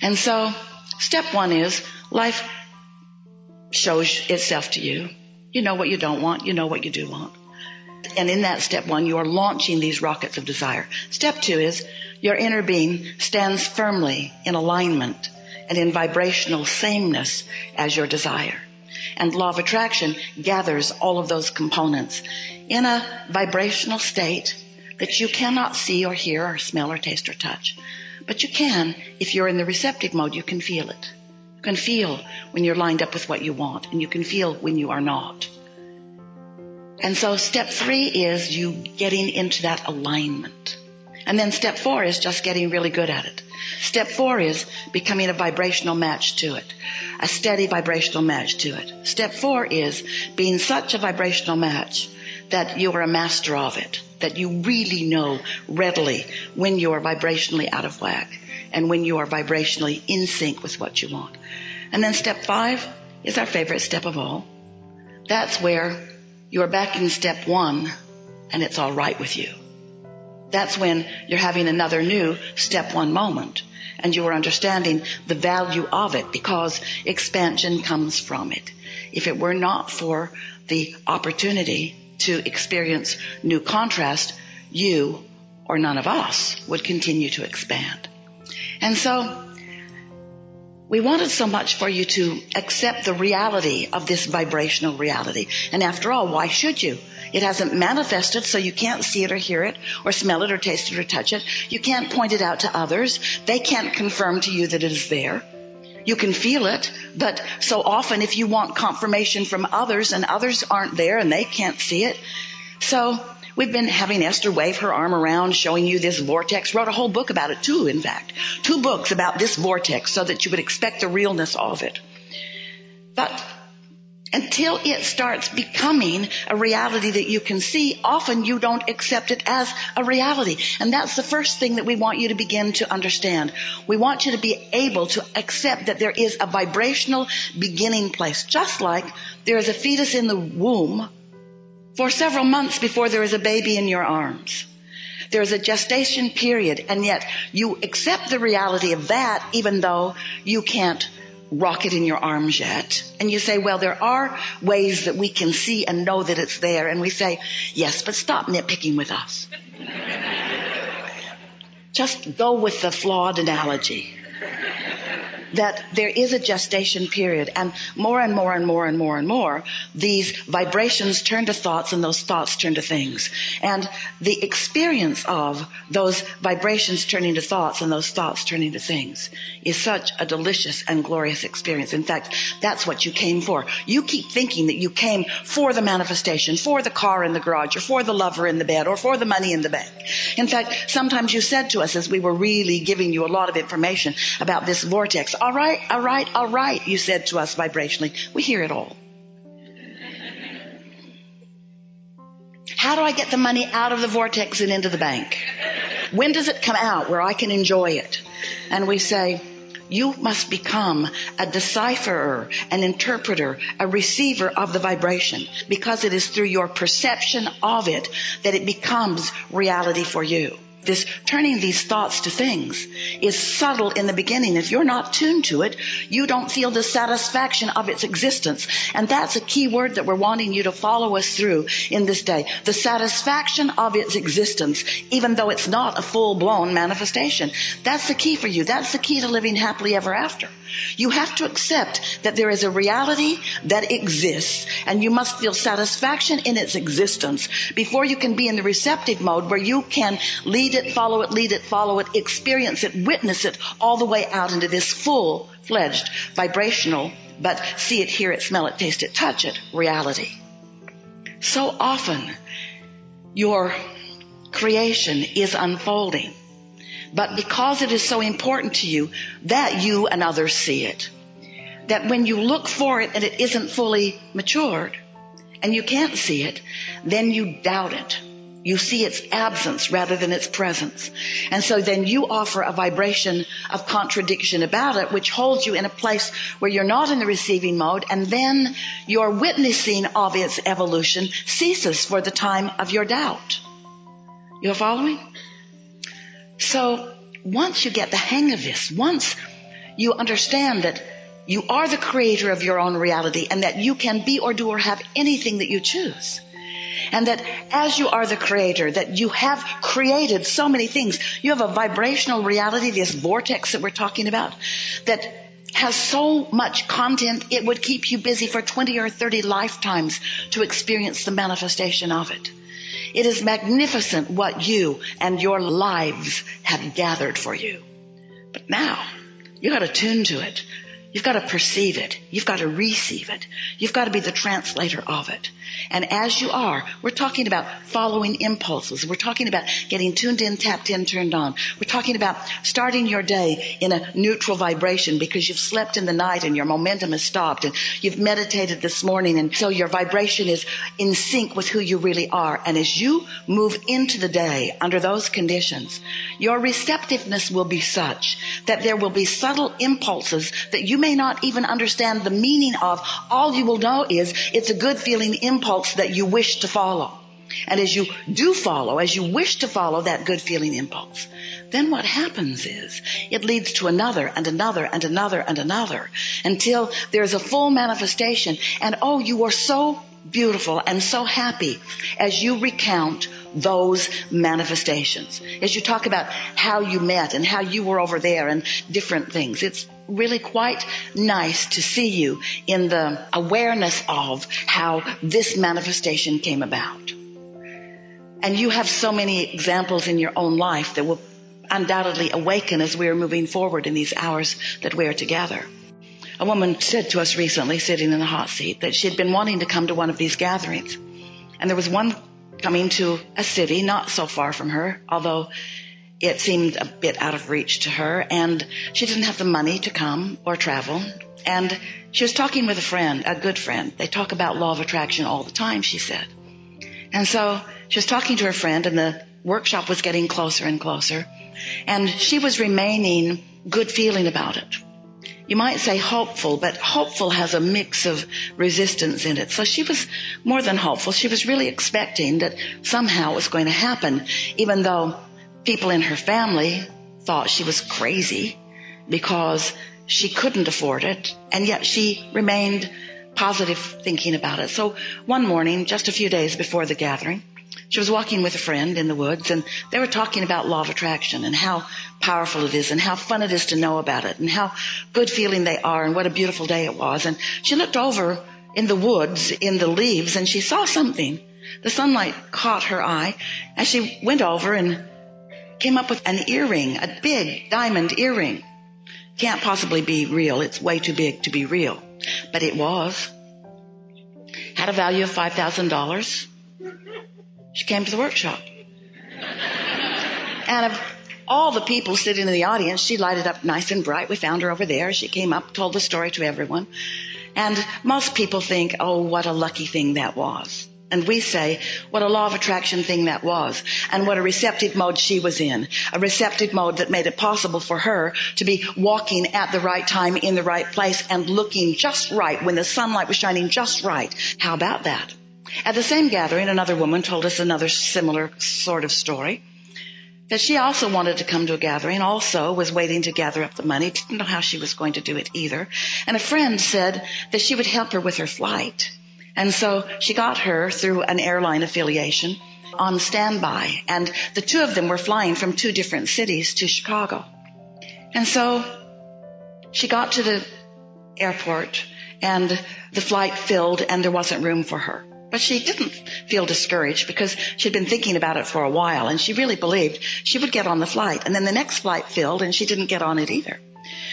And so step one is life shows itself to you. You know what you don't want. You know what you do want. And in that step one, you are launching these rockets of desire. Step two is your inner being stands firmly in alignment and in vibrational sameness as your desire. And law of attraction gathers all of those components in a vibrational state that you cannot see or hear or smell or taste or touch. But you can, if you're in the receptive mode, you can feel it. You can feel when you're lined up with what you want, and you can feel when you are not. And so step three is you getting into that alignment. And then step four is just getting really good at it. Step four is becoming a vibrational match to it, a steady vibrational match to it. Step four is being such a vibrational match that you are a master of it, that you really know readily when you are vibrationally out of whack and when you are vibrationally in sync with what you want. And then step five is our favorite step of all. That's where you are back in step one and it's all right with you. That's when you're having another new step one moment and you are understanding the value of it because expansion comes from it. If it were not for the opportunity to experience new contrast, you or none of us would continue to expand. And so we wanted so much for you to accept the reality of this vibrational reality. And after all, why should you? It hasn't manifested, so you can't see it or hear it or smell it or taste it or touch it. You can't point it out to others. They can't confirm to you that it is there. You can feel it, but so often if you want confirmation from others and others aren't there and they can't see it. So we've been having Esther wave her arm around showing you this vortex. Wrote a whole book about it too, in fact. 2 books about this vortex so that you would expect the realness of it. But until it starts becoming a reality that you can see, often you don't accept it as a reality. And that's the first thing that we want you to begin to understand. We want you to be able to accept that there is a vibrational beginning place, just like there is a fetus in the womb for several months before there is a baby in your arms. There is a gestation period, and yet you accept the reality of that even though you can't rock it in your arms yet. And you say, well, there are ways that we can see and know that it's there. And we say, yes, but stop nitpicking with us. Just go with the flawed analogy that there is a gestation period, and more and more and more and more and more, these vibrations turn to thoughts and those thoughts turn to things. And the experience of those vibrations turning to thoughts and those thoughts turning to things is such a delicious and glorious experience. In fact, that's what you came for. You keep thinking that you came for the manifestation, for the car in the garage, or for the lover in the bed, or for the money in the bank. In fact, sometimes you said to us as we were really giving you a lot of information about this vortex, all right, you said to us vibrationally. We hear it all. How do I get the money out of the vortex and into the bank? When does it come out where I can enjoy it? And we say, you must become a decipherer, an interpreter, a receiver of the vibration, because it is through your perception of it that it becomes reality for you. This turning these thoughts to things is subtle in the beginning. If you're not tuned to it, you don't feel the satisfaction of its existence. And that's a key word that we're wanting you to follow us through in this day. The satisfaction of its existence, even though it's not a full-blown manifestation. That's the key for you. That's the key to living happily ever after. You have to accept that there is a reality that exists, and you must feel satisfaction in its existence before you can be in the receptive mode where you can lead it, follow it, experience it, witness it all the way out into this full-fledged vibrational, but see it, hear it, smell it, taste it, touch it reality. So often your creation is unfolding, but because it is so important to you that you and others see it, that when you look for it and it isn't fully matured and you can't see it, then you doubt it. You see its absence rather than its presence. And so then you offer a vibration of contradiction about it, which holds you in a place where you're not in the receiving mode, and then your witnessing of its evolution ceases for the time of your doubt. You're following? So once you get the hang of this, once you understand that you are the creator of your own reality and that you can be or do or have anything that you choose. And that as you are the creator, that you have created so many things. You have a vibrational reality, this vortex that we're talking about, that has so much content it would keep you busy for 20 or 30 lifetimes to experience the manifestation of it. It is magnificent what you and your lives have gathered for you. But now, you got to tune to it. You've got to perceive it. You've got to receive it. You've got to be the translator of it. And as you are, we're talking about following impulses. We're talking about getting tuned in, tapped in, turned on. We're talking about starting your day in a neutral vibration because you've slept in the night and your momentum has stopped, and you've meditated this morning, and so your vibration is in sync with who you really are. And as you move into the day under those conditions, your receptiveness will be such that there will be subtle impulses that you may not even understand the meaning of. All you will know is it's a good feeling impulse that you wish to follow. And as you do follow, as you wish to follow that good feeling impulse, then what happens is it leads to another and another and another and another until there's a full manifestation. And oh, you are so beautiful and so happy as you recount those manifestations. As you talk about how you met and how you were over there and different things. It's really quite nice to see you in the awareness of how this manifestation came about. And you have so many examples in your own life that will undoubtedly awaken as we are moving forward in these hours that we are together. A woman said to us recently, sitting in the hot seat, that she had been wanting to come to one of these gatherings. And there was one coming to a city not so far from her, although it seemed a bit out of reach to her, and she didn't have the money to come or travel. And she was talking with a friend, a good friend. They talk about law of attraction all the time, she said. And so she was talking to her friend, and the workshop was getting closer and closer, and she was remaining good feeling about it. You might say hopeful, but hopeful has a mix of resistance in it. So she was more than hopeful. She was really expecting that somehow it was going to happen, even though people in her family thought she was crazy because she couldn't afford it, and yet she remained positive thinking about it. So one morning, just a few days before the gathering, she was walking with a friend in the woods, and they were talking about law of attraction and how powerful it is and how fun it is to know about it and how good feeling they are and what a beautiful day it was. And she looked over in the woods, in the leaves, and she saw something. The sunlight caught her eye, and she went over and came up with an earring, a big diamond earring. Can't possibly be real. It's way too big to be real. But it was. Had a value of $5,000. She came to the workshop. And of all the people sitting in the audience, she lighted up nice and bright. We found her over there. She came up, told the story to everyone. And most people think, oh, what a lucky thing that was. And we say, what a law of attraction thing that was. And what a receptive mode she was in. A receptive mode that made it possible for her to be walking at the right time in the right place and looking just right when the sunlight was shining just right. How about that? At the same gathering, another woman told us another similar sort of story. That she also wanted to come to a gathering, also was waiting to gather up the money, didn't know how she was going to do it either. And a friend said that she would help her with her flight. And so she got her through an airline affiliation on standby. And the two of them were flying from two different cities to Chicago. And so she got to the airport and the flight filled and there wasn't room for her. But she didn't feel discouraged because she'd been thinking about it for a while, and she really believed she would get on the flight. And then the next flight filled and she didn't get on it either.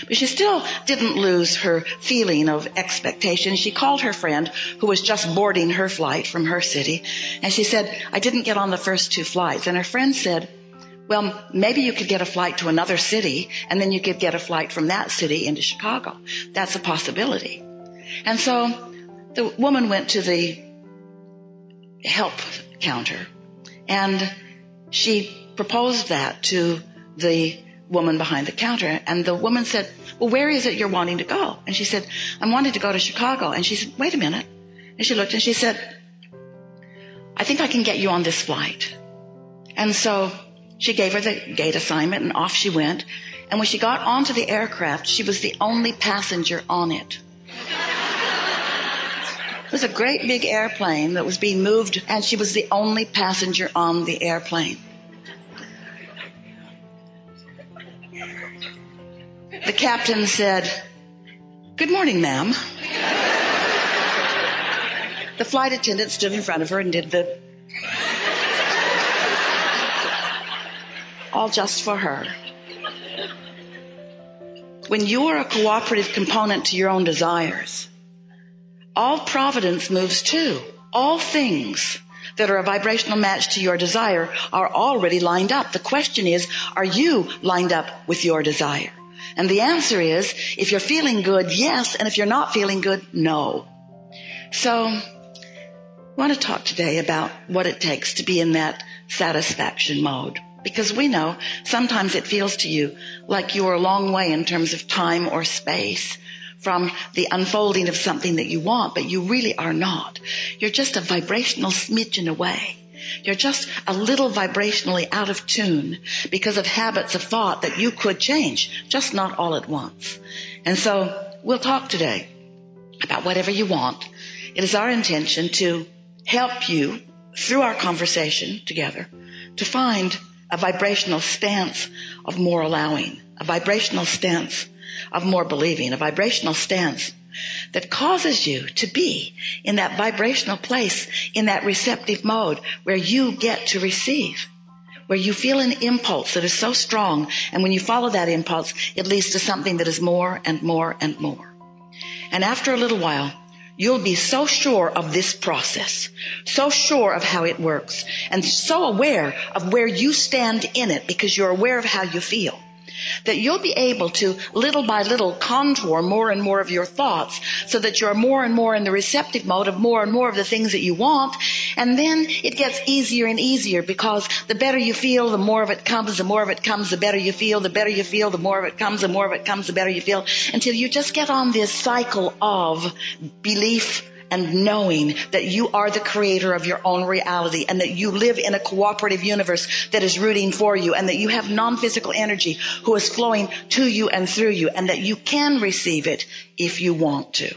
But she still didn't lose her feeling of expectation. She called her friend who was just boarding her flight from her city, and she said, I didn't get on the first two flights. And her friend said, well, maybe you could get a flight to another city, and then you could get a flight from that city into Chicago. That's a possibility. And so the woman went to the help counter, and she proposed that to the woman behind the counter. And the woman said, well, where is it you're wanting to go? And she said, I'm wanting to go to Chicago. And she said, wait a minute. And she looked and she said, I think I can get you on this flight. And so she gave her the gate assignment, and off she went. And when she got onto the aircraft, she was the only passenger on it. It was a great big airplane that was being moved, and she was the only passenger on the airplane. The captain said, "Good morning, ma'am." The flight attendant stood in front of her and did the... all just for her. When you are a cooperative component to your own desires, all providence moves too. All things that are a vibrational match to your desire are already lined up. The question is, are you lined up with your desire? And the answer is, if you're feeling good, yes, and if you're not feeling good, no. So, I want to talk today about what it takes to be in that satisfaction mode. Because we know sometimes it feels to you like you're a long way in terms of time or space from the unfolding of something that you want, but you really are not. You're just a vibrational smidgen away. You're just a little vibrationally out of tune because of habits of thought that you could change, just not all at once. And so we'll talk today about whatever you want. It is our intention to help you through our conversation together to find a vibrational stance of more allowing, a vibrational stance of more believing, a vibrational stance that causes you to be in that vibrational place, in that receptive mode where you get to receive, where you feel an impulse that is so strong, and when you follow that impulse, it leads to something that is more and more and more. And after a little while, you'll be so sure of this process, so sure of how it works, and so aware of where you stand in it because you're aware of how you feel, that you'll be able to, little by little, contour more and more of your thoughts so that you're more and more in the receptive mode of more and more of the things that you want. And then it gets easier and easier because the better you feel, the more of it comes, the more of it comes, the better you feel, the better you feel, the more of it comes, the more of it comes, the better you feel, until you just get on this cycle of belief and knowing that you are the creator of your own reality and that you live in a cooperative universe that is rooting for you and that you have non-physical energy who is flowing to you and through you and that you can receive it if you want to.